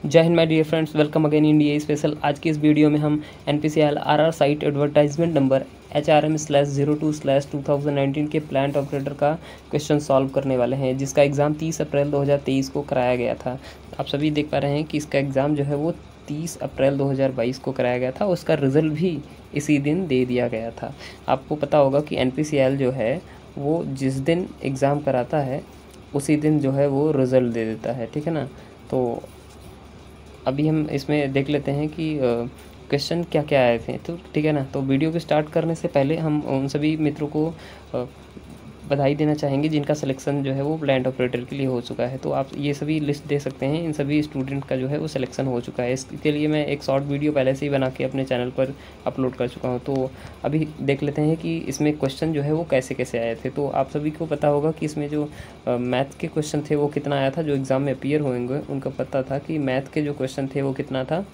जय हिंद my dear friends, welcome again India special. आज की इस वीडियो में हम NPCL RR site advertisement number HRM/02/2019 के प्लांट ऑपरेटर का क्वेश्चन सॉल्व करने वाले हैं, जिसका एग्ज़ाम 30 अप्रैल 2023 को कराया गया था। आप सभी देख पा रहे हैं कि इसका एग्ज़ाम जो है वो 30 अप्रैल 2022 को कराया गया था। उसका रिज़ल्ट भी इसी दिन दे दिया गया था। आपको पता होगा कि NPCL जो है वो जिस दिन एग्ज़ाम कराता है उसी दिन जो है वो रिज़ल्ट दे देता है, ठीक है ना। तो अभी हम इसमें देख लेते हैं कि क्वेश्चन क्या क्या आए थे, तो ठीक है ना। तो वीडियो को स्टार्ट करने से पहले हम उन सभी मित्रों को बधाई देना चाहेंगे जिनका सिलेक्शन जो है वो प्लांट ऑपरेटर के लिए हो चुका है। तो आप ये सभी लिस्ट दे सकते हैं, इन सभी स्टूडेंट का जो है वो सिलेक्शन हो चुका है। इसके लिए मैं एक शॉर्ट वीडियो पहले से ही बना के अपने चैनल पर अपलोड कर चुका हूँ। तो अभी देख लेते हैं कि इसमें क्वेश्चन जो है वो कैसे कैसे आए थे। तो आप सभी को पता होगा कि इसमें जो मैथ के क्वेश्चन थे वो कितना आया था। जो एग्ज़ाम में अपीयर होंगे उनको पता था कि मैथ के जो क्वेश्चन थे वो कितना था,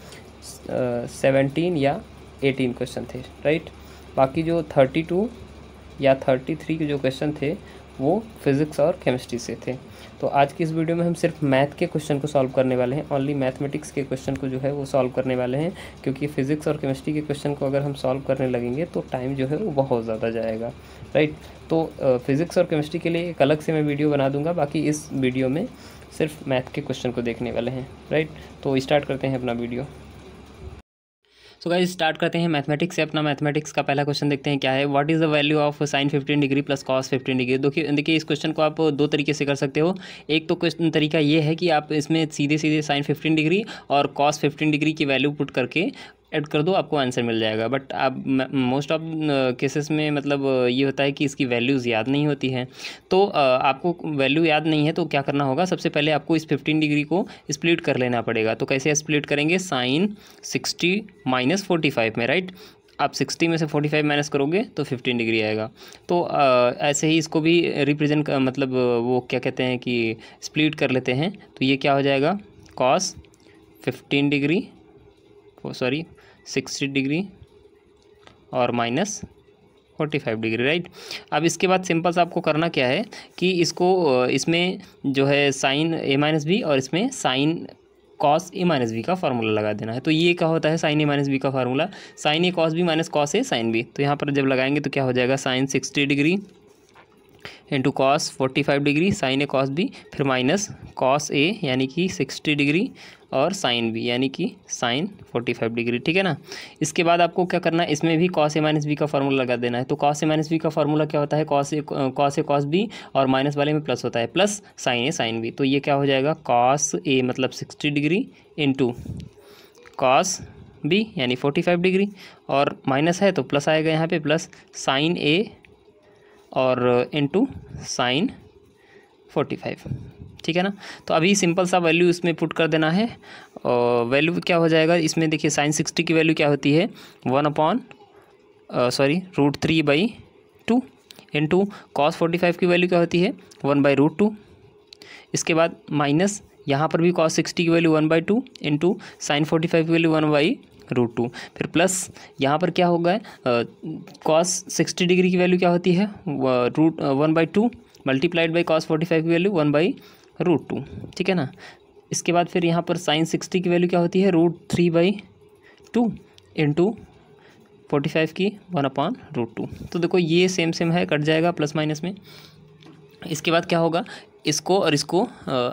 17 या 18 क्वेश्चन थे, राइट। बाकी जो 32 या 33 के जो क्वेश्चन थे वो फिज़िक्स और केमिस्ट्री से थे। तो आज की इस वीडियो में हम सिर्फ मैथ के क्वेश्चन को सॉल्व करने वाले हैं, ओनली मैथमेटिक्स के क्वेश्चन को जो है वो सॉल्व करने वाले हैं, क्योंकि फिज़िक्स और केमिस्ट्री के क्वेश्चन को अगर हम सॉल्व करने लगेंगे तो टाइम जो है वो बहुत ज़्यादा जाएगा, राइट। तो फिज़िक्स और केमिस्ट्री के लिए एक अलग से मैं वीडियो बना दूँगा, बाकी इस वीडियो में सिर्फ मैथ के क्वेश्चन को देखने वाले हैं, राइट। तो स्टार्ट करते हैं अपना वीडियो। सो गाइस स्टार्ट करते हैं मैथमेटिक्स से। अपना मैथमेटिक्स का पहला क्वेश्चन देखते हैं क्या है। What is the value of sine 15 degree plus cos 15 degree. देखिए इस क्वेश्चन को आप दो तरीके से कर सकते हो। एक तो क्वेश्चन तरीका ये है कि आप इसमें सीधे सीधे साइन 15 डिग्री और कॉस 15 डिग्री की वैल्यू पुट करके ऐड कर दो, आपको आंसर मिल जाएगा। बट आप मोस्ट ऑफ केसेस में मतलब ये होता है कि इसकी वैल्यूज़ याद नहीं होती हैं। तो आपको वैल्यू याद नहीं है तो क्या करना होगा, सबसे पहले आपको इस 15 डिग्री को स्प्लिट कर लेना पड़ेगा। तो कैसे स्प्लिट करेंगे, साइन 60 माइनस 45 में, राइट। आप 60 में से 45 माइनस करोगे तो 15 डिग्री आएगा। तो ऐसे ही इसको भी रिप्रेजेंट मतलब वो क्या कहते हैं कि स्प्लिट कर लेते हैं। तो ये क्या हो जाएगा, कॉस 15 डिग्री 60 डिग्री और माइनस 45 डिग्री, राइट। अब इसके बाद सिंपल सा आपको करना क्या है कि इसको इसमें जो है साइन a माइनस बी और इसमें sine cos a minus B का फार्मूला लगा देना है। तो ये क्या होता है, साइन a माइनस बी का formula, sine a cos b minus cos a sine b। तो यहाँ पर जब लगाएंगे तो क्या हो जाएगा, sine 60 degree into cos 45 degree sine A cos B, फिर माइनस कॉस ए यानी कि 60 डिग्री और साइन बी यानी कि साइन 45 डिग्री, ठीक है ना। इसके बाद आपको क्या करना है, इसमें भी कॉस ए माइनस बी का फार्मूला लगा देना है। तो कॉस ए माइनस बी का फार्मूला क्या होता है, कॉस ए कॉस बी और माइनस वाले में प्लस होता है, plus sign A sine B. तो ये क्या हो जाएगा, कॉस ए मतलब 60 डिग्री इंटू कॉस बी यानी 45 डिग्री और माइनस है तो प्लस आएगा यहाँ पे, प्लस साइन ए और इनटू साइन 45, ठीक है ना। तो अभी सिंपल सा वैल्यू इसमें पुट कर देना है। और वैल्यू क्या हो जाएगा इसमें, देखिए साइन 60 की वैल्यू क्या होती है, √3/2 इंटू कॉस 45 की वैल्यू क्या होती है, 1/√2। इसके बाद माइनस यहाँ पर भी कॉस 60 की वैल्यू 1/2 इंटू साइन 45 की वैल्यू 1/√2, फिर प्लस यहाँ पर क्या होगा, कॉस 60 डिग्री की वैल्यू क्या होती है, 1/2 मल्टीप्लाइड बाई कॉस 45 की वैल्यू 1/√2, ठीक है ना। इसके बाद फिर यहाँ पर साइन 60 की वैल्यू क्या होती है, √3/2 इंटू 45 की 1/√2। तो देखो ये सेम है, कट जाएगा प्लस माइनस में। इसके बाद क्या होगा, इसको और इसको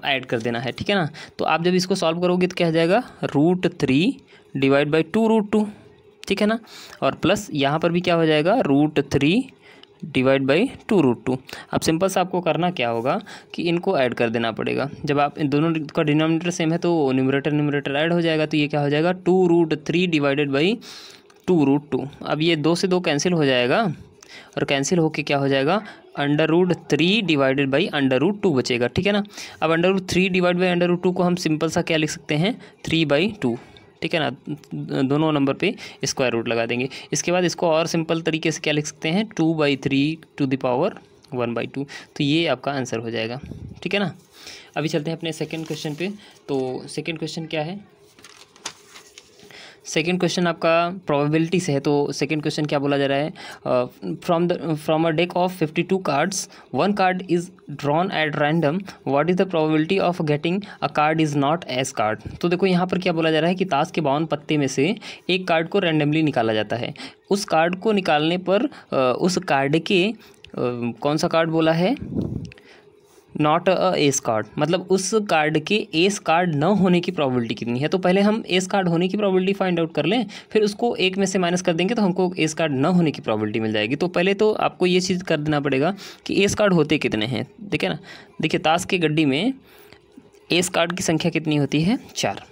ऐड कर देना है, ठीक है ना। तो आप जब इसको सॉल्व करोगे तो क्या हो जाएगा, √3 डिवाइड बाई 2√2, ठीक है ना। और प्लस यहाँ पर भी क्या हो जाएगा, √3 डिवाइड बाई 2√2। अब सिंपल सा आपको करना क्या होगा कि इनको ऐड कर देना पड़ेगा। जब आप इन दोनों का डिनोमिनेटर सेम है तो न्यूमरेटर ऐड हो जाएगा। तो ये क्या हो जाएगा, 2√3 डिवाइडेड बाई 2√2। अब ये 2 से 2 कैंसिल हो जाएगा और कैंसिल होके क्या हो जाएगा, √3 डिवाइडेड बाई √2 बचेगा, ठीक है ना। अब √3 डिवाइड बाई √2 को हम सिंपल सा क्या लिख सकते हैं, 3/2, ठीक है ना। दोनों नंबर पे स्क्वायर रूट लगा देंगे। इसके बाद इसको और सिंपल तरीके से क्या लिख सकते हैं, 2/3 तो ये आपका आंसर हो जाएगा, ठीक है ना। अभी चलते हैं अपने सेकंड क्वेश्चन पे। तो सेकंड क्वेश्चन क्या है, सेकंड क्वेश्चन आपका प्रोबेबिलिटी से है। तो सेकंड क्वेश्चन क्या बोला जा रहा है, from a deck of 52 cards one card is drawn at random, what is the probability of getting a card is not ace card. तो देखो यहाँ पर क्या बोला जा रहा है कि ताश के 52 पत्ते में से एक कार्ड को रैंडमली निकाला जाता है। उस कार्ड को निकालने पर उस कार्ड के कौन सा कार्ड बोला है, नॉट अ एस कार्ड, मतलब उस कार्ड के एस कार्ड न होने की प्रोबेबिलिटी कितनी है। तो पहले हम एस कार्ड होने की प्रोबेबिलिटी फाइंड आउट कर लें, फिर उसको एक में से माइनस कर देंगे तो हमको एस कार्ड न होने की प्रोबेबिलिटी मिल जाएगी। तो पहले तो आपको ये चीज़ कर देना पड़ेगा कि एस कार्ड होते कितने हैं। देखिए ना, देखिए ताश की गड्डी में एस कार्ड की संख्या कितनी होती है, 4।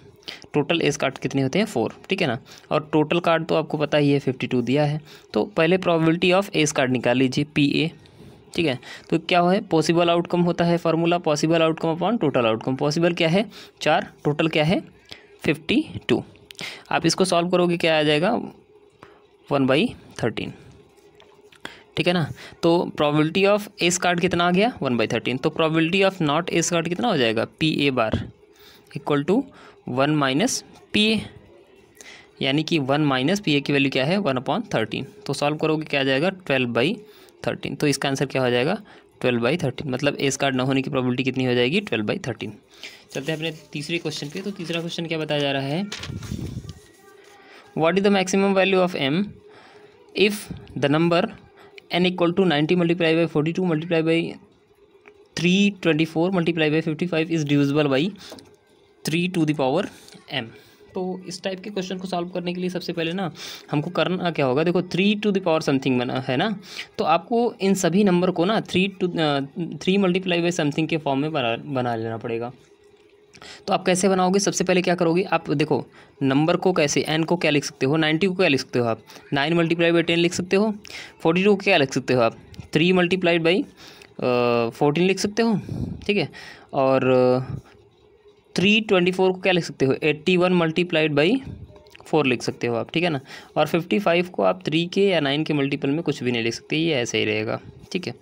टोटल एस कार्ड कितने होते हैं, 4, ठीक है ना। और टोटल कार्ड तो आपको पता ही है 52 दिया है। तो पहले प्रोबेबिलिटी ऑफ एस कार्ड निकाल लीजिए, PA, ठीक है। तो क्या है, पॉसिबल आउटकम होता है formula, possible outcome upon total outcome. Possible क्या है 4, टोटल क्या है 52। आप इसको सॉल्व करोगे क्या आ जाएगा 1/13, ठीक है ना। तो प्रोबेबिलिटी ऑफ एस कार्ड कितना आ गया 1/13। तो probability of not ace card कितना हो जाएगा, PA bar equal to 1 - PA, यानी कि 1 - PA की वैल्यू क्या है 1/13। तो सॉल्व करोगे क्या आ जाएगा 12/13। तो इसका आंसर क्या हो जाएगा 12/13, मतलब एस कार्ड न होने की प्रोबेबिलिटी कितनी हो जाएगी 12/13। चलते हैं अपने तीसरे क्वेश्चन पे। तो तीसरा क्वेश्चन क्या बताया जा रहा है, what is the maximum value of m if the number n equal to 90 × 42 × 324 × 55 is divisible by 3 m। तो इस टाइप के क्वेश्चन को सॉल्व करने के लिए सबसे पहले ना हमको करना क्या होगा, देखो 3 समथिंग बना है ना, तो आपको इन सभी नंबर को ना 3 मल्टीप्लाई बाई समथिंग के फॉर्म में बना लेना पड़ेगा। तो आप कैसे बनाओगे, सबसे पहले क्या करोगे, आप देखो नंबर को कैसे, n को क्या लिख सकते हो, 90 को क्या लिख सकते हो आप 9 × 10 लिख सकते हो, 42 को क्या लिख सकते हो आप 3 × 14 लिख सकते हो, ठीक है। और 324 को क्या लिख सकते हो 81 × 4 लिख सकते हो आप, ठीक है ना। और 55 को आप 3 के या 9 के मल्टीपल में कुछ भी नहीं लिख सकते, ये ऐसे ही रहेगा, ठीक है।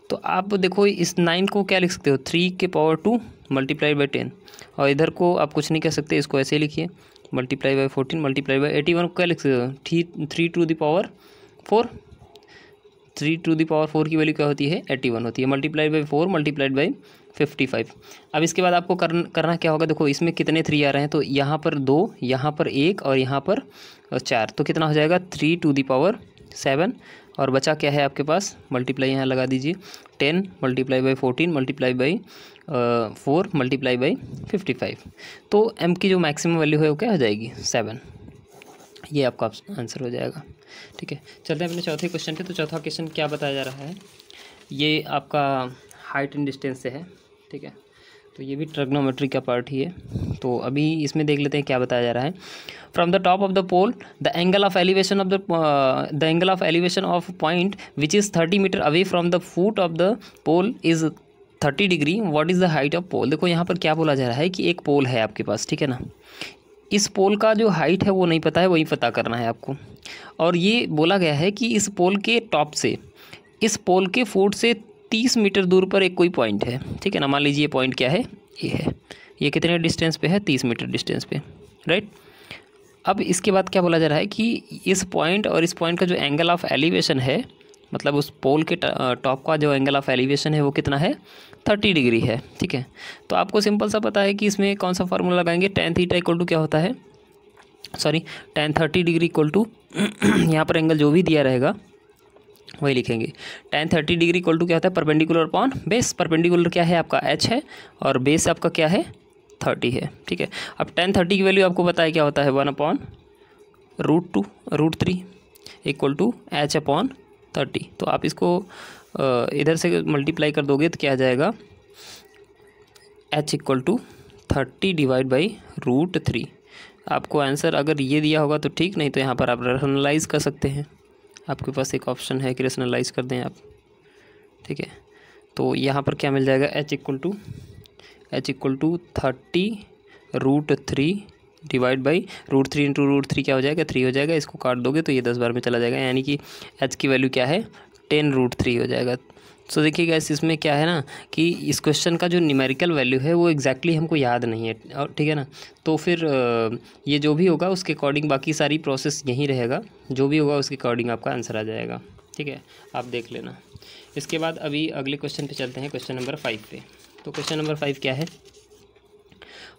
तो आप देखो इस 9 को क्या लिख सकते हो 3 × 10, और इधर को आप कुछ नहीं कह सकते, इसको ऐसे ही लिखिए × 14 × 81 को क्या लिख सकते हो 3 की वैल्यू क्या होती है 81 होती है, ×4 × 55। अब इसके बाद आपको करना क्या होगा, देखो इसमें कितने 3 आ रहे हैं, तो यहाँ पर 2, यहाँ पर 1 और यहाँ पर 4, तो कितना हो जाएगा 3⁷, और बचा क्या है आपके पास, मल्टीप्लाई यहाँ लगा दीजिए 10 × 14 × 4 × 55। तो m की जो मैक्सिमम वैल्यू है वो क्या हो जाएगी 7, ये आपका आंसर हो जाएगा, ठीक है। चलते हैं अपने चौथे क्वेश्चन पे। तो चौथा क्वेश्चन क्या बताया जा रहा है, ये आपका हाइट एंड डिस्टेंस से है, ठीक है। तो ये भी ट्रिग्नोमेट्री का पार्ट ही है। तो अभी इसमें देख लेते हैं क्या बताया जा रहा है। From the top of the pole the angle of elevation of point which is 30 metre away from the foot of the pole is 30 degree, what is the height of pole. देखो यहाँ पर क्या बोला जा रहा है कि एक पोल है आपके पास, ठीक है ना। इस पोल का जो हाइट है वो नहीं पता है, वही पता करना है आपको। और ये बोला गया है कि इस पोल के टॉप से इस पोल के फुट से 30 मीटर दूर पर एक कोई पॉइंट है, ठीक है ना। मान लीजिए पॉइंट क्या है, ये है, ये कितने डिस्टेंस पे है 30 मीटर डिस्टेंस पे, राइट। अब इसके बाद क्या बोला जा रहा है कि इस पॉइंट और इस पॉइंट का जो एंगल ऑफ एलिवेशन है, मतलब उस पोल के टॉप का जो एंगल ऑफ एलिवेशन है वो कितना है 30 डिग्री है, ठीक है। तो आपको सिंपल सा पता है कि इसमें कौन सा फार्मूला लगाएंगे, tan θ इक्वल टू क्या होता है, sorry tan 30 degree equal to यहाँ पर एंगल जो भी दिया रहेगा वही लिखेंगे। tan 30 डिग्री इक्वल टू क्या होता है परपेंडिकुलर अपॉन बेस। परपेंडिकुलर क्या है आपका h है और बेस आपका क्या है 30 है, ठीक है। अब tan 30 की वैल्यू आपको पता है क्या होता है 1/√3 इक्वल टू h/30। तो आप इसको इधर से मल्टीप्लाई कर दोगे तो क्या आ जाएगा h equal to 30 divide by √3। आपको आंसर अगर ये दिया होगा तो ठीक, नहीं तो यहाँ पर आप रैशनलाइज कर सकते हैं, आपके पास एक ऑप्शन है कि रैशनलाइज कर दें आप, ठीक है। तो यहाँ पर क्या मिल जाएगा h equal to 30√3 divide by √3 into √3 क्या हो जाएगा 3 हो जाएगा। इसको काट दोगे तो ये 10 बार में चला जाएगा, यानी कि h की वैल्यू क्या है 10√3 हो जाएगा। सो देखिए गाइस, इसमें क्या है ना कि इस क्वेश्चन का जो न्यूमेरिकल वैल्यू है वो एग्जैक्टली हमको याद नहीं है, और ठीक है ना। तो फिर ये जो भी होगा उसके अकॉर्डिंग बाकी सारी प्रोसेस यहीं रहेगा, जो भी होगा उसके अकॉर्डिंग आपका आंसर आ जाएगा, ठीक है, आप देख लेना। इसके बाद अभी अगले क्वेश्चन पे चलते हैं, क्वेश्चन नंबर 5 पे। तो क्वेश्चन नंबर 5 क्या है,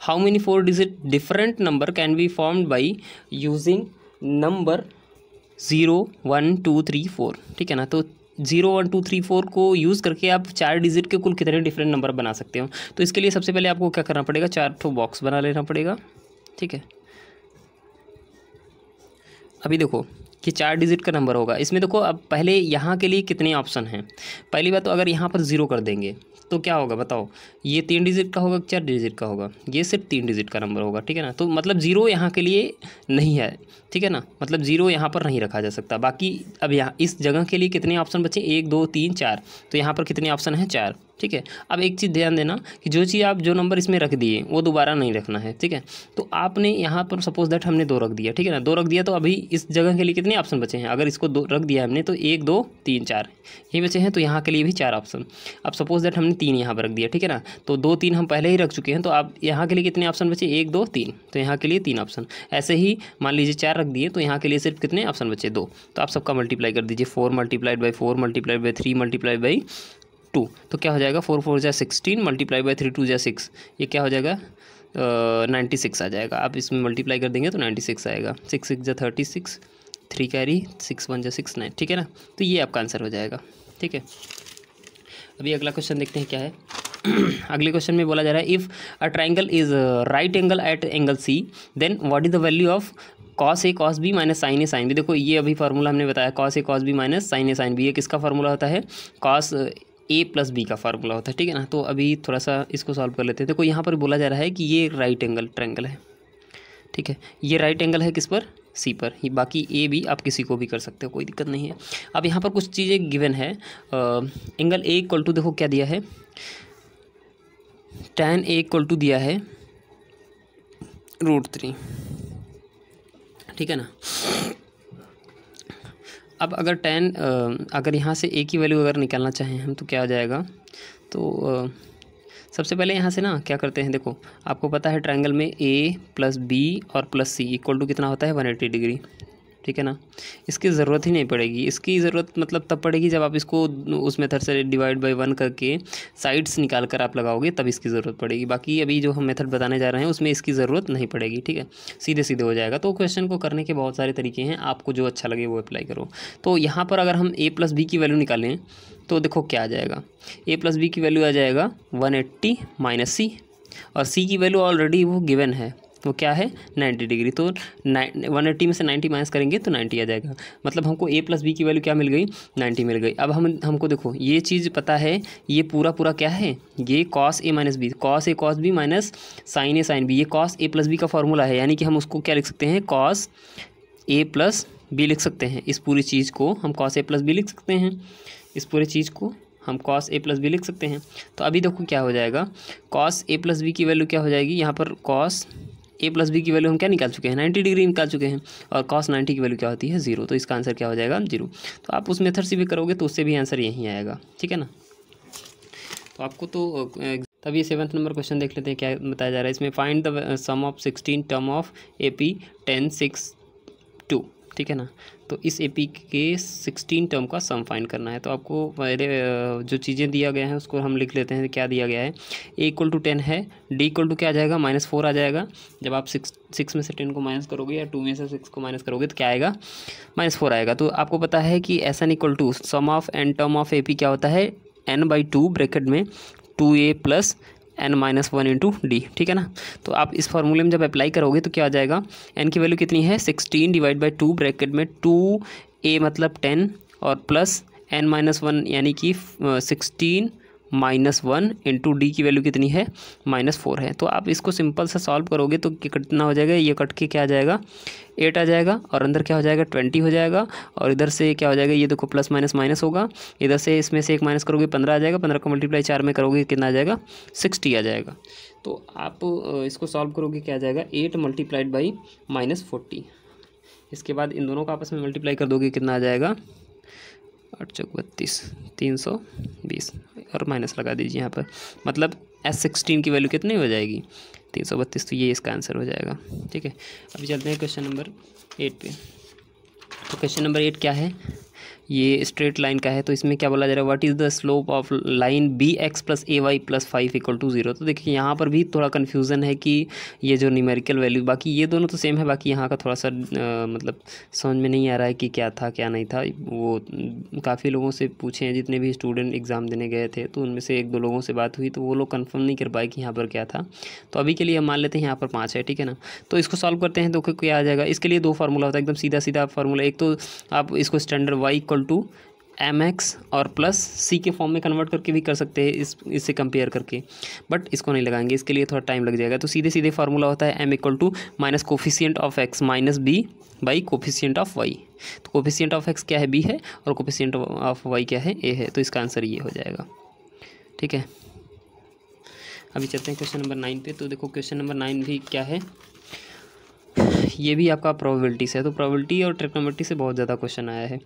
how many 4 digit different number can be formed by using number 0 1 2 3 4, ठीक है ना। तो 0 1 2 3 4 को यूज़ करके आप 4 डिजिट के कुल कितने डिफरेंट नंबर बना सकते हो। तो इसके लिए सबसे पहले आपको क्या करना पड़ेगा, 4 ठो बॉक्स बना लेना पड़ेगा, ठीक है। अभी देखो कि 4 डिजिट का नंबर होगा, इसमें देखो अब पहले यहाँ के लिए कितने ऑप्शन हैं। पहली बात तो अगर यहाँ पर 0 कर देंगे तो क्या होगा बताओ, ये 3 डिजिट का होगा, 4 डिजिट का होगा, ये सिर्फ 3 डिजिट का नंबर होगा, ठीक है ना। तो मतलब 0 यहाँ के लिए नहीं है, ठीक है ना, मतलब 0 यहाँ पर नहीं रखा जा सकता। बाकी अब यहाँ इस जगह के लिए कितने ऑप्शन बचे, 1 2 3 4, तो यहाँ पर कितने ऑप्शन हैं, 4, ठीक है। अब एक चीज़ ध्यान देना कि जो चीज़ आप जो नंबर इसमें रख दिए वो दोबारा नहीं रखना है, ठीक है। तो आपने यहाँ पर सपोज दैट हमने 2 रख दिया, ठीक है ना, 2 रख दिया, तो अभी इस जगह के लिए कितने ऑप्शन बचे हैं, अगर इसको 2 रख दिया हमने तो 1 2 3 4 यही बचे हैं, तो यहाँ के लिए भी 4 ऑप्शन। अब सपोज दैट हमने 3 यहाँ पर रख दिया, ठीक है ना, तो 2 3 हम पहले ही रख चुके हैं, तो आप यहाँ के लिए कितने ऑप्शन बचे, 1 2 3, तो यहाँ के लिए 3 ऑप्शन। ऐसे ही मान लीजिए 4 रख दिए, तो यहाँ के लिए सिर्फ कितने ऑप्शन बचे, 2। तो आप सबका मल्टीप्लाई कर दीजिए, 4 multiplied by 4 multiplied by 3 multiplied by 2, तो क्या हो जाएगा, 4 4 जा 16 मल्टीप्लाई बाई 3 2 जा 6, ये क्या हो जाएगा 96 आ जाएगा। आप इसमें मल्टीप्लाई कर देंगे तो 96 आएगा, 6 6 जा 36, 3 कैरी 6 1 जा 6 9, ठीक है ना। तो ये आपका आंसर हो जाएगा, ठीक है। अभी अगला क्वेश्चन देखते हैं क्या है। अगले क्वेश्चन में बोला जा रहा है, if a triangle is right angle at angle C then what is the value of cos A cos B minus sine A sine B. देखो ये अभी फार्मूला हमने बताया, cos A cos B minus sine A sine B, ये किसका formula होता है, cos A plus B का फार्मूला होता है, ठीक है ना। तो अभी थोड़ा सा इसको सॉल्व कर लेते हैं। देखो यहाँ पर बोला जा रहा है कि ये राइट एंगल ट्रायंगल है, ठीक है, ये राइट एंगल है किस पर, सी पर, ये बाकी ए भी आप किसी को भी कर सकते हो, कोई दिक्कत नहीं है। अब यहाँ पर कुछ चीज़ें गिवन है, एंगल ए इक्वल टू, देखो क्या दिया है, tan ए इक्वल टू दिया है √3, ठीक है ना। अब अगर tan अगर यहाँ से ए की वैल्यू अगर निकालना चाहें हम तो क्या आ जाएगा, तो सबसे पहले यहाँ से ना क्या करते हैं, देखो आपको पता है ट्रायंगल में ए प्लस बी और प्लस सी इक्वल टू कितना होता है 180 डिग्री, ठीक है ना। इसकी ज़रूरत ही नहीं पड़ेगी, इसकी ज़रूरत मतलब तब पड़ेगी जब आप इसको उस मेथड से डिवाइड बाय 1 करके साइड्स निकाल कर आप लगाओगे, तब इसकी ज़रूरत पड़ेगी। बाकी अभी जो हम मेथड बताने जा रहे हैं उसमें इसकी ज़रूरत नहीं पड़ेगी, ठीक है, सीधे सीधे हो जाएगा। तो क्वेश्चन को करने के बहुत सारे तरीके हैं, आपको जो अच्छा लगे वो अप्लाई करो। तो यहाँ पर अगर हम ए प्लस बी की वैल्यू निकालें तो देखो क्या आ जाएगा, ए प्लस बी की वैल्यू आ जाएगा 180 माइनस सी, और सी की वैल्यू ऑलरेडी वो गिवन है, वो क्या है 90 डिग्री। तो 180 में से 90 माइनस करेंगे तो 90 आ जाएगा, मतलब हमको ए प्लस बी की वैल्यू क्या मिल गई, 90 मिल गई। अब हमको देखो ये चीज़ पता है, ये पूरा क्या है, ये cos A minus B, cos A cos B minus sine A sine B, ये कॉस ए प्लस बी का फॉर्मूला है, यानी कि हम उसको क्या लिख सकते हैं, कॉस ए प्लस बी लिख सकते हैं। इस पूरी चीज़ को हम कॉस ए प्लस बी लिख सकते हैं, इस पूरी चीज़ को हम कॉस ए प्लस बी लिख सकते हैं। तो अभी देखो क्या हो जाएगा, कॉस ए प्लस बी की वैल्यू क्या हो जाएगी, यहाँ पर कॉस ए प्लस बी की वैल्यू हम क्या निकाल चुके हैं, 90 डिग्री निकाल चुके हैं, और कॉस 90 की वैल्यू क्या होती है 0, तो इसका आंसर क्या हो जाएगा 0। तो आप उस मेथड से भी करोगे तो उससे भी आंसर यही आएगा, ठीक है ना। तो आपको तो तभी 7th नंबर क्वेश्चन देख लेते हैं क्या बताया जा रहा है इसमें, find the sum of 16 term of AP 10 6 2, ठीक है ना। तो इस AP के 16 टर्म का सम फाइंड करना है। तो आपको पहले जो चीज़ें दिया गया है उसको हम लिख लेते हैं, क्या दिया गया है, A इक्वल टू 10 है, D इक्वल टू क्या आ जाएगा -4 आ जाएगा। जब आप 6 में से 10 को माइनस करोगे या 2 में से 6 को माइनस करोगे तो क्या आएगा, -4 आएगा। तो आपको पता है कि SN equal to sum of n term of AP क्या होता है, n/2 ब्रैकेट में 2A plus n-1 into D, ठीक है ना। तो आप इस फार्मूले में जब अप्लाई करोगे तो क्या आ जाएगा, n की वैल्यू कितनी है 16 डिवाइड बाई 2 ब्रैकेट में 2a मतलब 10 और प्लस n-1 यानी कि 16 -1 इंटू डी की वैल्यू कितनी है -4 है। तो आप इसको सिंपल सा सॉल्व करोगे तो कितना हो जाएगा, ये कट के क्या आ जाएगा 8 आ जाएगा, और अंदर क्या हो जाएगा 20 हो जाएगा, और इधर से क्या हो जाएगा, ये देखो प्लस माइनस माइनस होगा, इधर से इसमें से एक माइनस करोगे 15 आ जाएगा, 15 को मल्टीप्लाई 4 में करोगे कितना आ जाएगा 60 आ जाएगा। तो आप इसको सॉल्व करोगे क्या आ जाएगा 8 मल्टीप्लाइड बाई -40, इसके बाद इन दोनों का आपस में मल्टीप्लाई कर दोगे कितना आ जाएगा 8 चौक 32, 320 और माइनस लगा दीजिए यहाँ पर, मतलब S16 की वैल्यू कितनी हो जाएगी 332, तो ये इसका आंसर हो जाएगा। ठीक है, अभी चलते हैं क्वेश्चन नंबर 8 पे। तो क्वेश्चन नंबर 8 क्या है, ये स्ट्रेट लाइन का है। तो इसमें क्या बोला जा रहा है, what is the slope of line B X plus A Y plus 5 equal to 0। तो देखिए यहाँ पर भी थोड़ा कन्फ्यूज़न है कि ये जो न्यूमेरिकल वैल्यू, बाकी ये दोनों तो सेम है, बाकी यहाँ का थोड़ा सा मतलब समझ में नहीं आ रहा है कि क्या था क्या नहीं था। वो काफ़ी लोगों से पूछे हैं, जितने भी स्टूडेंट एग्ज़ाम देने गए थे, तो उनमें से 1-2 लोगों से बात हुई, तो वो लोग कन्फर्म नहीं कर पाए कि यहाँ पर क्या था। तो अभी के लिए हम मान लेते हैं यहाँ पर 5 है, ठीक है ना। तो इसको सॉल्व करते हैं तो क्या आ जाएगा, इसके लिए 2 फार्मूला होता है, एकदम सीधा सीधा फार्मूला। एक तो आप इसको standard y equal to mx और प्लस c के फॉर्म में कन्वर्ट करके भी कर सकते हैं, इससे कंपेयर करके, बट इसको नहीं लगाएंगे, इसके लिए थोड़ा टाइम लग जाएगा। तो सीधे सीधे फार्मूला होता है m equal to minus coefficient of x minus b by coefficient of y। तो कोफिशिएंट ऑफ x क्या है, b है, और कोफिशिएंट ऑफ y क्या है, a है। तो इसका आंसर ये हो जाएगा। ठीक है, अभी चलते हैं क्वेश्चन नंबर 9 पे। तो देखो क्वेश्चन नंबर 9 भी क्या है, ये भी आपका प्रोबेबिलिटी से है। तो प्रोबेबिलिटी और ट्रिग्नोमेट्री से बहुत ज़्यादा क्वेश्चन आया है।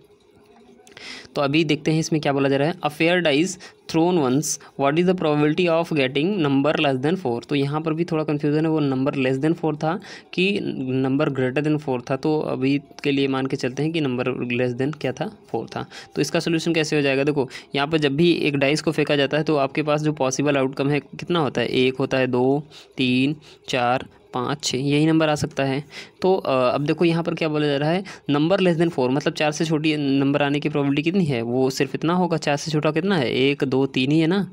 तो अभी देखते हैं इसमें क्या बोला जा रहा है, a fair dice thrown once, what is the probability of getting number less than 4। तो यहाँ पर भी थोड़ा कन्फ्यूजन है, वो नंबर लेस देन 4 था कि नंबर ग्रेटर देन 4 था। तो अभी के लिए मान के चलते हैं कि नंबर लेस देन क्या था, 4 था। तो इसका सोल्यूशन कैसे हो जाएगा, देखो यहाँ पर जब भी एक डाइस को फेंका जाता है तो आपके पास जो पॉसिबल आउटकम है कितना होता है, 1 होता है, 2, 3, 4, 5, 6, यही नंबर आ सकता है। तो अब देखो यहाँ पर क्या बोला जा रहा है, नंबर लेस देन 4, मतलब 4 से छोटी नंबर आने की प्रोबेबिलिटी कितनी है, वो सिर्फ इतना होगा। 4 से छोटा कितना है, 1, 2, 3 ही है ना।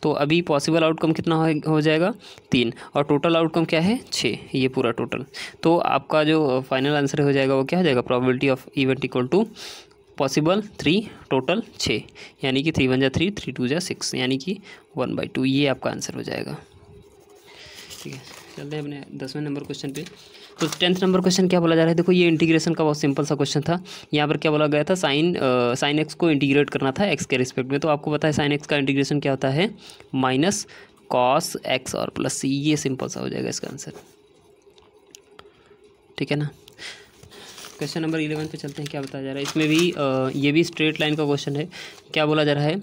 तो अभी पॉसिबल आउटकम कितना हो जाएगा, 3, और टोटल आउटकम क्या है, 6, ये पूरा टोटल। तो आपका जो फाइनल आंसर हो जाएगा वो क्या हो जाएगा, probability of event equal to possible 3, total 6, यानी कि 3 1 जा 3, 3 2 जा 6, यानी कि 1/2, ये आपका आंसर हो जाएगा। ठीक है, चलते हैं अपने 10वें नंबर क्वेश्चन पे। तो 10th नंबर क्वेश्चन क्या बोला जा रहा है, देखो ये इंटीग्रेशन का बहुत सिंपल सा क्वेश्चन था। यहाँ पर क्या बोला गया था, साइन एक्स को इंटीग्रेट करना था एक्स के रिस्पेक्ट में। तो आपको पता है साइन एक्स का इंटीग्रेशन क्या होता है, माइनस कॉस एक्स और प्लस सी, ये सिंपल सा हो जाएगा इसका आंसर। ठीक है ना। क्वेश्चन नंबर 11 पे चलते हैं, क्या बताया जा रहा है इसमें भी, ये भी स्ट्रेट लाइन का क्वेश्चन है। क्या बोला जा रहा है,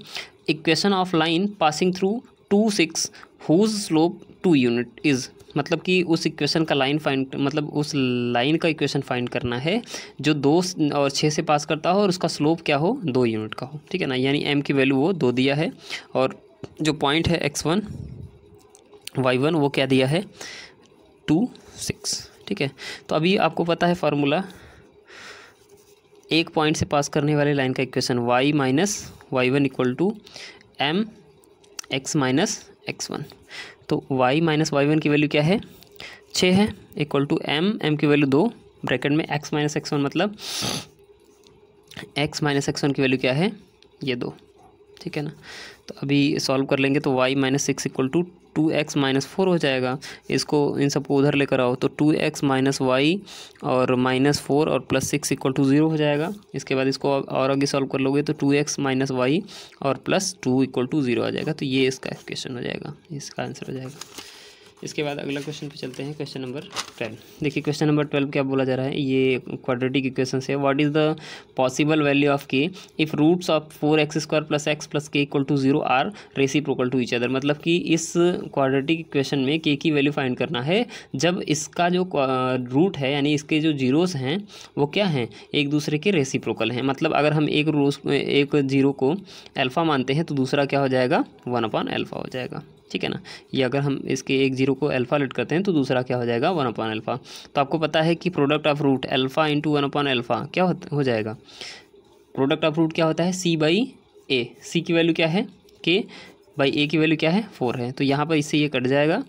equation of line passing through 2, 6 whose slope 2 unit is, मतलब कि उस इक्वेशन का लाइन फाइंड, मतलब उस लाइन का इक्वेशन फाइंड करना है जो 2 और 6 से पास करता हो और उसका स्लोप क्या हो, 2 यूनिट का हो। ठीक है ना, यानी m की वैल्यू वो 2 दिया है, और जो पॉइंट है x1 y1 वो क्या दिया है, 2, 6। ठीक है, तो अभी आपको पता है फार्मूला, एक पॉइंट से पास करने वाले लाइन का equation y minus y1 equal to m x minus x1। तो y माइनस y1 की वैल्यू क्या है, 6 है, इक्वल टू m की वैल्यू 2, ब्रैकेट में x माइनस x1, मतलब x माइनस x1 की वैल्यू क्या है, ये 2। ठीक है ना, तो अभी सॉल्व कर लेंगे तो y minus 6 equal to 2x minus 4 हो जाएगा। इसको इन सबको उधर लेकर आओ तो 2x माइनस वाई और माइनस 4 और प्लस 6 इक्वल टू 0 हो जाएगा। इसके बाद इसको और आगे सॉल्व कर लोगे तो 2x माइनस वाई और प्लस 2 इक्वल टू 0 आ जाएगा। तो ये इसका क्वेश्चन हो जाएगा, इसका आंसर हो जाएगा। इसके बाद अगला क्वेश्चन पे चलते हैं, क्वेश्चन नंबर 12। देखिए क्वेश्चन नंबर 12 क्या बोला जा रहा है, ये क्वाड्रेटिक इक्वेशन है। What is the possible value of k if roots of 4x² plus x plus k equal to 0 are reciprocal to each other. मतलब कि इस क्वाड्रेटिक इक्वेशन में के की वैल्यू फाइंड करना है जब इसका जो रूट है, यानी इसके जो जीरोस हैं वो क्या हैं, एक दूसरे के रेसिप्रोकल हैं। मतलब अगर हम एक जीरो को अल्फ़ा मानते हैं तो दूसरा क्या हो जाएगा, 1/α हो जाएगा। ठीक है ना, ये अगर हम इसके एक जीरो को अल्फ़ा लेट करते हैं तो दूसरा क्या हो जाएगा, 1/α। तो आपको पता है कि product of root alpha into 1/α क्या हो जाएगा, प्रोडक्ट ऑफ रूट क्या होता है, c/a। c की वैल्यू क्या है, k बाई a की वैल्यू क्या है, 4 है। तो यहाँ पर इससे ये कट जाएगा,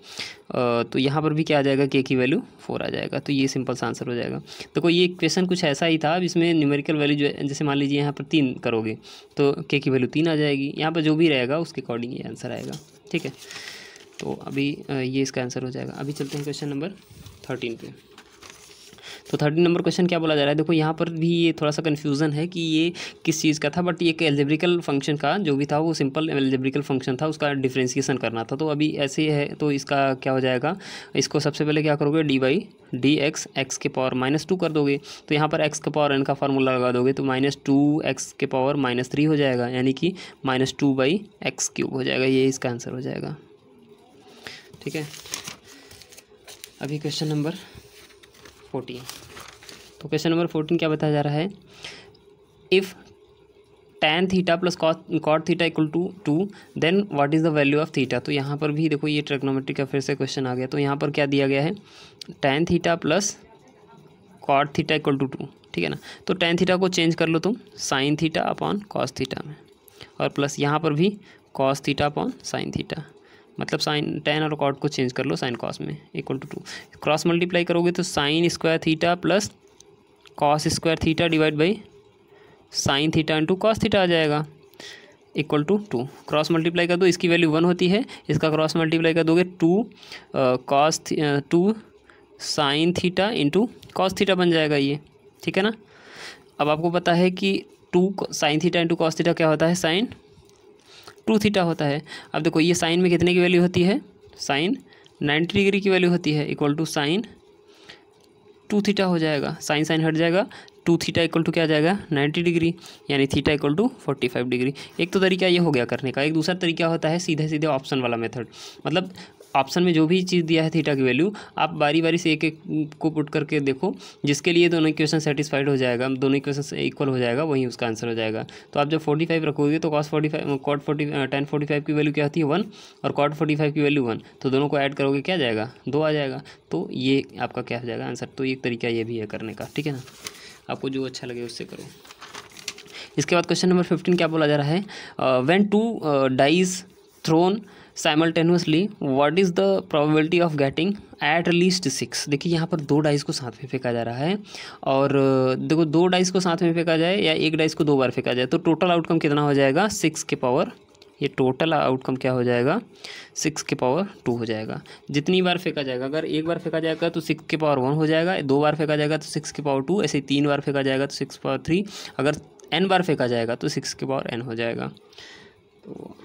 तो यहाँ पर भी क्या आ जाएगा, k की वैल्यू 4 आ जाएगा। तो ये सिंपल सा आंसर हो जाएगा। तो ये क्वेश्चन कुछ ऐसा ही था। अब इसमें न्यूमेरिकल वैल्यू जो जैसे मान लीजिए यहाँ पर 3 करोगे तो k की वैल्यू 3 आ जाएगी। यहाँ पर जो भी रहेगा उसके अकॉर्डिंग ये आंसर आएगा। ठीक है, तो अभी ये इसका आंसर हो जाएगा। अभी चलते हैं क्वेश्चन नंबर 13 पे। तो 13 नंबर क्वेश्चन क्या बोला जा रहा है, देखो यहाँ पर भी ये थोड़ा सा कन्फ्यूज़न है कि ये किस चीज़ का था, बट ये एक एल्जेब्रिकल फंक्शन का जो भी था वो सिंपल एल्जेब्रिकल फंक्शन था, उसका डिफ्रेंसिएशन करना था। तो अभी ऐसे है, तो इसका क्या हो जाएगा, इसको सबसे पहले क्या करोगे, dy/dx x के पावर -2 कर दोगे। तो यहाँ पर x के पावर n का फार्मूला लगा दोगे तो -2x के पावर -3 हो जाएगा, यानी कि -2/x³ हो जाएगा। ये इसका आंसर हो जाएगा। ठीक है, अभी क्वेश्चन नंबर 14। तो क्वेश्चन नंबर 14 क्या बताया जा रहा है, if tan theta plus cot theta equal to 2 then what is the value of theta. तो यहाँ पर भी देखो ये ट्रिग्नोमेट्री का फिर से क्वेश्चन आ गया। तो यहाँ पर क्या दिया गया है, tan theta plus cot theta equal to 2, ठीक है ना। तो tan थीटा को चेंज कर लो तुम sin theta upon cos theta में, और प्लस यहाँ पर भी cos theta upon sin theta, मतलब साइन tan और cot को चेंज कर लो sin cos में, इक्वल टू 2। क्रॉस मल्टीप्लाई करोगे तो sin² theta plus cos² theta divide by sin theta into cos theta आ जाएगा, इक्वल टू 2। क्रॉस मल्टीप्लाई कर दो, इसकी वैल्यू 1 होती है, इसका क्रॉस मल्टीप्लाई कर दोगे 2 sin theta into cos theta बन जाएगा ये, ठीक है ना। अब आपको पता है कि 2 sin theta into cos theta क्या होता है, sin 2 थीटा होता है। अब देखो ये साइन में कितने की वैल्यू होती है, sin 90 डिग्री की वैल्यू होती है, इक्वल टू sin 2 थीटा हो जाएगा। साइन हट जाएगा, 2 थीटा इक्वल टू क्या आ जाएगा, 90 डिग्री, यानी थीटा इक्वल टू 45 डिग्री। एक तो तरीका ये हो गया करने का। एक दूसरा तरीका होता है सीधे सीधे ऑप्शन वाला मेथड, मतलब ऑप्शन में जो भी चीज़ दिया है थीटा की वैल्यू, आप बारी बारी से एक एक को पुट करके देखो, जिसके लिए दोनों इक्वेशन सेटिस्फाइड हो जाएगा, दोनों इक्वेशन इक्वल हो जाएगा, वही उसका आंसर हो जाएगा। तो आप जब 45 रखोगे तो tan 45 की वैल्यू क्या होती है 1, और cot 45 की वैल्यू 1, तो दोनों को ऐड करोगे क्या जाएगा, 2 आ जाएगा। तो ये आपका क्या हो जाएगा आंसर। तो एक तरीका ये भी है करने का, ठीक है ना, आपको जो अच्छा लगे उससे करो। इसके बाद क्वेश्चन नंबर 15 क्या बोला जा रहा है, when 2 dice thrown simultaneously what is the probability of getting at least 6। देखिए यहाँ पर 2 डाइस को साथ में फेंका जा रहा है, और देखो 2 डाइस को साथ में फेंका जाए या एक डाइस को 2 बार फेंका जाए तो टोटल आउटकम कितना हो जाएगा, 6 के पावर, ये टोटल आउटकम क्या हो जाएगा, 6 के पावर 2 हो जाएगा। जितनी बार फेंका जाएगा, अगर एक बार फेंका जाएगा तो 6 के पावर 1 हो जाएगा, 2 बार फेंका जाएगा तो 6 के पावर 2, ऐसे 3 बार फेंका जाएगा तो 6 के पावर 3, अगर n बार फेंका जाएगा तो 6 के पावर n हो जाएगा। तो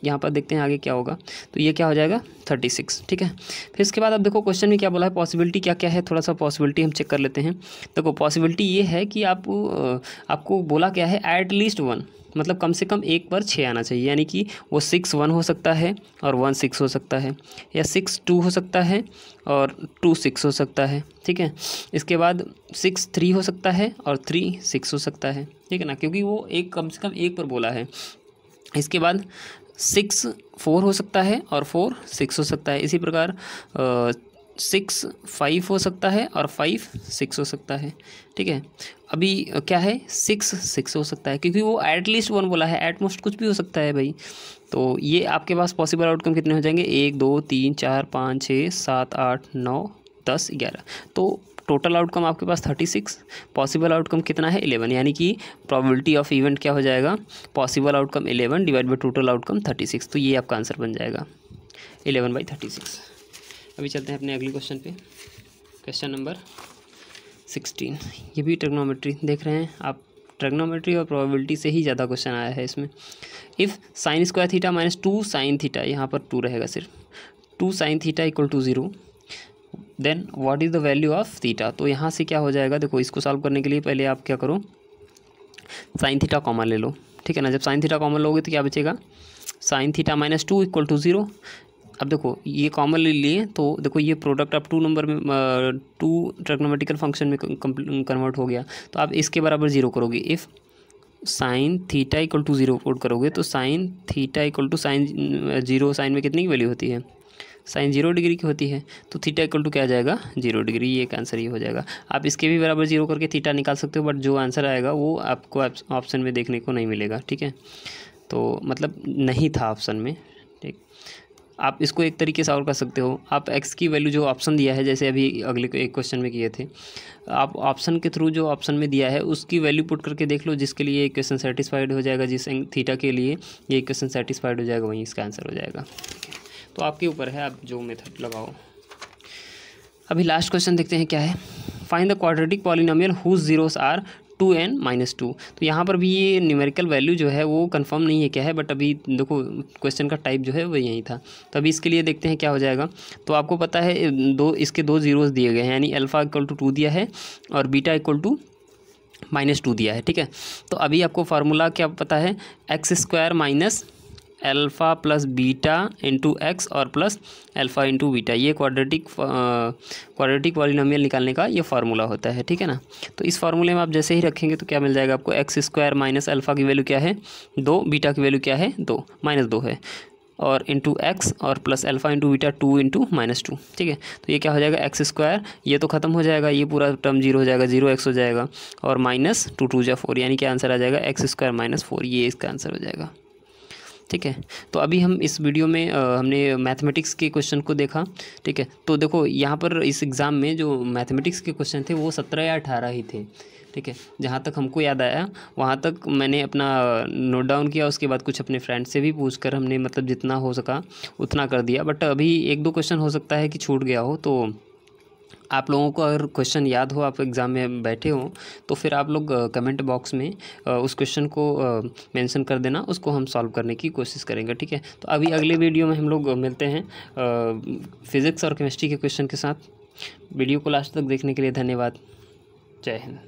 यहाँ पर देखते हैं आगे क्या होगा। तो ये क्या हो जाएगा 36, ठीक है। फिर इसके बाद अब देखो क्वेश्चन में क्या बोला है, पॉसिबिलिटी क्या क्या है, थोड़ा सा पॉसिबिलिटी हम चेक कर लेते हैं। देखो पॉसिबिलिटी ये है कि आपको बोला क्या है, एट लीस्ट 1, मतलब कम से कम एक पर 6 आना चाहिए, यानी कि वो 6 1 हो सकता है और 1 6 हो सकता है, या 6 2 हो सकता है और 2 6 हो सकता है, ठीक है। इसके बाद 6 3 हो सकता है और 3 6 हो सकता है, ठीक है ना, क्योंकि वो एक कम से कम एक पर बोला है। इसके बाद 6 4 हो सकता है और 4 6 हो सकता है। इसी प्रकार 6 5 हो सकता है और 5 6 हो सकता है, ठीक है। अभी क्या है 6 6 हो सकता है, क्योंकि वो एट लीस्ट 1 बोला है, एट मोस्ट कुछ भी हो सकता है भाई। तो ये आपके पास पॉसिबल आउटकम कितने हो जाएंगे, 1 2 3 4 5 6 7 8 9 10 11। तो टोटल आउटकम आपके पास 36, पॉसिबल आउटकम कितना है 11, यानी कि प्रोबेबिलिटी ऑफ इवेंट क्या हो जाएगा, possible outcome 11 divide by total outcome 36। तो ये आपका आंसर बन जाएगा 11/36। अभी चलते हैं अपने अगले क्वेश्चन पे, क्वेश्चन नंबर 16। ये भी ट्रिग्नोमेट्री देख रहे हैं आप, ट्रिग्नोमेट्री और प्रोबेबिलिटी से ही ज़्यादा क्वेश्चन आया है इसमें। If sin² theta minus 2 sin theta, यहाँ पर 2 रहेगा सिर्फ, 2 sin theta equal to 0, then what is the value of theta. तो यहाँ से क्या हो जाएगा, देखो इसको सॉल्व करने के लिए पहले आप क्या करो, sin थीटा कॉमन ले लो, ठीक है ना। जब sin थीटा कॉमन लोगे तो क्या बचेगा, sin theta minus 2 equal to 0। अब देखो ये कॉमन ले लिए तो देखो ये प्रोडक्ट अब 2 नंबर में 2 ट्रिग्नोमेट्रिकल फंक्शन में कन्वर्ट हो गया। तो आप इसके बराबर 0 करोगे, if sin theta equal to 0 put करोगे तो sin theta equal to sin 0, sine में कितनी की वैल्यू होती है, sin 0 डिग्री की होती है, तो थीटा इक्वल टू क्या आ जाएगा 0 डिग्री। ये एक आंसर ये हो जाएगा। आप इसके भी बराबर 0 करके थीटा निकाल सकते हो, बट जो आंसर आएगा वो आपको ऑप्शन में देखने को नहीं मिलेगा, ठीक है। तो मतलब नहीं था ऑप्शन में, ठीक। आप इसको एक तरीके से और कर सकते हो, आप x की वैल्यू जो ऑप्शन दिया है, जैसे अभी अगले एक क्वेश्चन में किए थे, आप ऑप्शन के थ्रू जो ऑप्शन में दिया है उसकी वैल्यू पुट करके देख लो, जिसके लिए इक्वेशन सेटिस्फाइड हो जाएगा, जिस थीटा के लिए ये इक्वेशन सेटिस्फाइड हो जाएगा, वहीं इसका आंसर हो जाएगा, ठीक है। तो आपके ऊपर है, आप जो मेथड लगाओ। अभी लास्ट क्वेश्चन देखते हैं क्या है, find the quadratic polynomial whose zeros are 2n-2। तो यहाँ पर भी ये न्यूमेरिकल वैल्यू जो है वो कंफर्म नहीं है क्या है, बट अभी देखो क्वेश्चन का टाइप जो है वो यही था। तो अभी इसके लिए देखते हैं क्या हो जाएगा। तो आपको पता है इसके दो जीरोस दिए गए हैं, यानी अल्फ़ा इक्वल टू 2 दिया है और बीटा इक्वल टू -2 दिया है, ठीक है। तो अभी आपको फार्मूला क्या पता है, x² minus alpha plus beta into x और प्लस अल्फ़ा इंटू बीटा, ये क्वाड्रेटिक पॉलिनोमियल निकालने का ये फार्मूला होता है, ठीक है ना। तो इस फार्मूले में आप जैसे ही रखेंगे तो क्या मिल जाएगा आपको, x² माइनस अल्फ़ा की वैल्यू क्या है 2, बीटा की वैल्यू क्या है 2 -2 है, और इंटू एक्स और plus alpha into beta 2 into -2, ठीक है। तो ये क्या हो जाएगा x², ये तो ख़त्म हो जाएगा, ये पूरा टर्म 0 हो जाएगा, 0x हो जाएगा, और -2 2 जा 4, यानी क्या आंसर आ जाएगा x² - 4, ये इसका आंसर हो जाएगा, ठीक है। तो अभी हम इस वीडियो में हमने मैथमेटिक्स के क्वेश्चन को देखा, ठीक है। तो देखो यहाँ पर इस एग्ज़ाम में जो मैथमेटिक्स के क्वेश्चन थे वो 17 या 18 ही थे, ठीक है। जहाँ तक हमको याद आया वहाँ तक मैंने अपना नोट डाउन किया, उसके बाद कुछ अपने फ्रेंड से भी पूछ कर हमने मतलब जितना हो सका उतना कर दिया। बट अभी 1-2 क्वेश्चन हो सकता है कि छूट गया हो, तो आप लोगों को अगर क्वेश्चन याद हो, आप एग्ज़ाम में बैठे हों, तो फिर आप लोग कमेंट बॉक्स में उस क्वेश्चन को मेंशन कर देना, उसको हम सॉल्व करने की कोशिश करेंगे, ठीक है। तो अभी अगले वीडियो में हम लोग मिलते हैं फिज़िक्स और केमिस्ट्री के क्वेश्चन के साथ। वीडियो को लास्ट तक देखने के लिए धन्यवाद। जय हिंद।